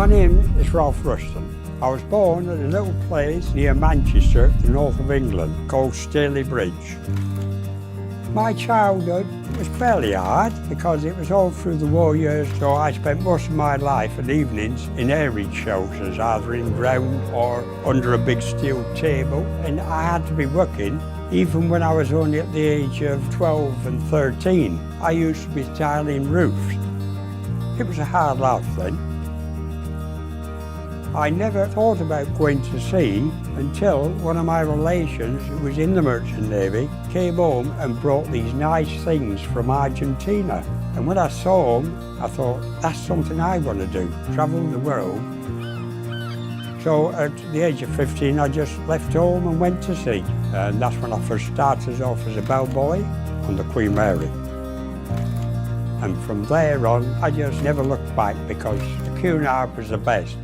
My name is Ralph Ruston. I was born at a little place near Manchester, the north of England, called Staley Bridge. My childhood was fairly hard because it was all through the war years, so I spent most of my life and evenings in air raid shelters, either in ground or under a big steel table, and I had to be working even when I was only at the age of 12 and 13. I used to be tiling roofs. It was a hard life then. I never thought about going to sea until one of my relations, who was in the Merchant Navy, came home and brought these nice things from Argentina. And when I saw them, I thought, that's something I want to do, travel the world. So at the age of 15, I just left home and went to sea. And that's when I first started off as a bellboy on the Queen Mary. And from there on, I just never looked back because the Cunard was the best.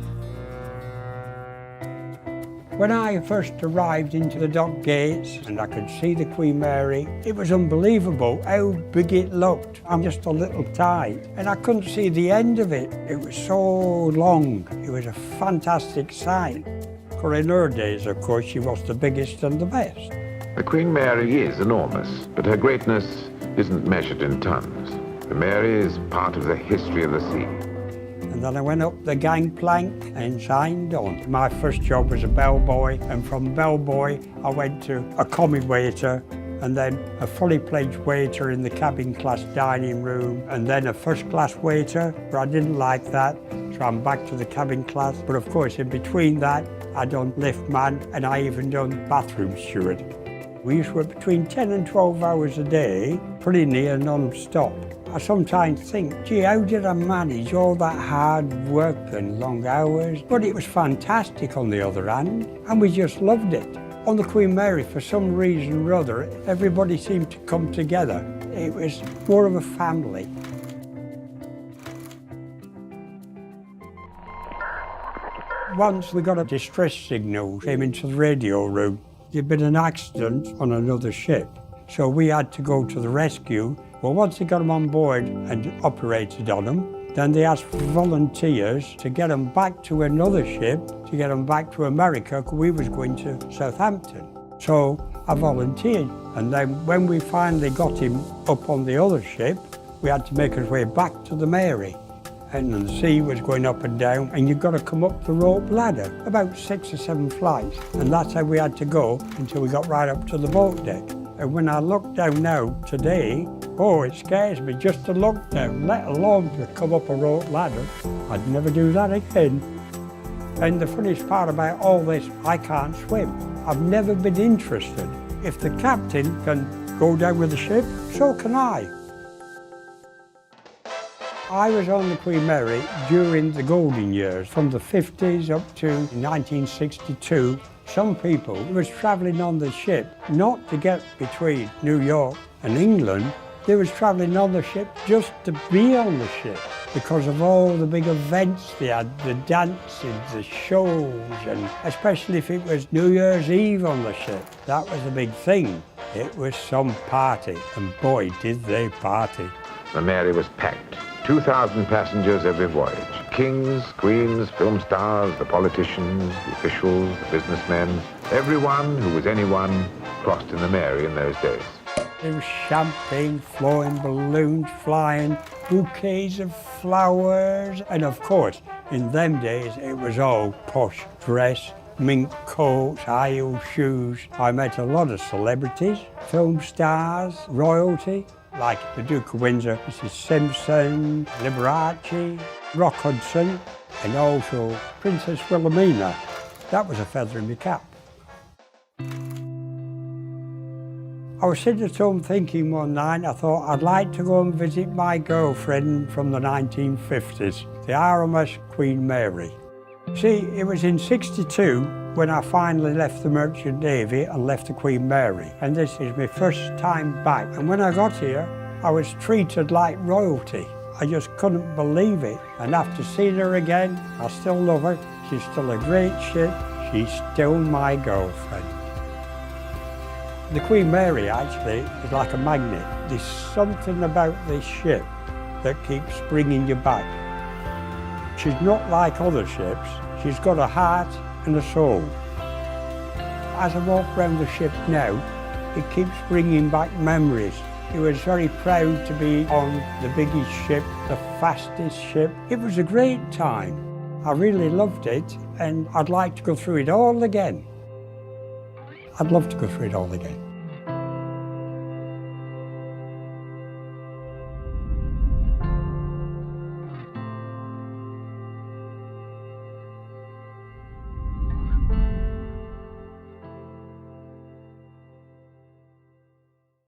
When I first arrived into the dock gates and I could see the Queen Mary, it was unbelievable how big it looked. I'm just a little tide and I couldn't see the end of it. It was so long. It was a fantastic sight. For in her days, of course, she was the biggest and the best. The Queen Mary is enormous, but her greatness isn't measured in tons. The Mary is part of the history of the sea. And then I went up the gangplank and signed on. My first job was a bellboy, and from bellboy I went to a commie waiter, and then a fully fledged waiter in the cabin class dining room, and then a first class waiter, but I didn't like that, so I'm back to the cabin class. But of course, in between that, I done lift man, and I even done bathroom steward. We used to work between 10 and 12 hours a day, pretty near non-stop. I sometimes think, gee, how did I manage all that hard work and long hours? But it was fantastic on the other hand, and we just loved it. On the Queen Mary, for some reason or other, everybody seemed to come together. It was more of a family. Once we got a distress signal, came into the radio room. There'd been an accident on another ship, so we had to go to the rescue. Well, once they got them on board and operated on them, then they asked for volunteers to get them back to another ship, to get them back to America, because we was going to Southampton. So I volunteered, and then when we finally got him up on the other ship, we had to make our way back to the Mary. And the sea was going up and down, and you've got to come up the rope ladder, about 6 or 7 flights. And that's how we had to go until we got right up to the boat deck. And when I look down now, today, oh, it scares me just to look down, let alone to come up a rope ladder. I'd never do that again. And the funniest part about all this, I can't swim. I've never been interested. If the captain can go down with the ship, so can I. I was on the Queen Mary during the golden years, from the 50s up to 1962. Some people was travelling on the ship not to get between New York and England. They was travelling on the ship just to be on the ship because of all the big events they had, the dances, the shows, and especially if it was New Year's Eve on the ship. That was a big thing. It was some party, and boy, did they party. The Mary was packed. 2,000 passengers every voyage. Kings, queens, film stars, the politicians, the officials, the businessmen. Everyone who was anyone crossed in the Mary in those days. There was champagne flowing, balloons flying, bouquets of flowers. And of course, in them days, it was all posh dress, mink coats, high-heel shoes. I met a lot of celebrities, film stars, royalty, like the Duke of Windsor, Mrs. Simpson, Liberace, Rock Hudson, and also Princess Wilhelmina. That was a feather in my cap. I was sitting at home thinking one night, I thought I'd like to go and visit my girlfriend from the 1950s, the RMS Queen Mary. See, it was in '62 when I finally left the Merchant Navy and left the Queen Mary. And this is my first time back. And when I got here, I was treated like royalty. I just couldn't believe it. And after seeing her again, I still love her. She's still a great ship. She's still my girlfriend. The Queen Mary actually is like a magnet. There's something about this ship that keeps bringing you back. She's not like other ships. She's got a heart and a soul. As I walk around the ship now, it keeps bringing back memories. He was very proud to be on the biggest ship, the fastest ship. It was a great time. I really loved it, and I'd like to go through it all again. I'd love to go through it all again.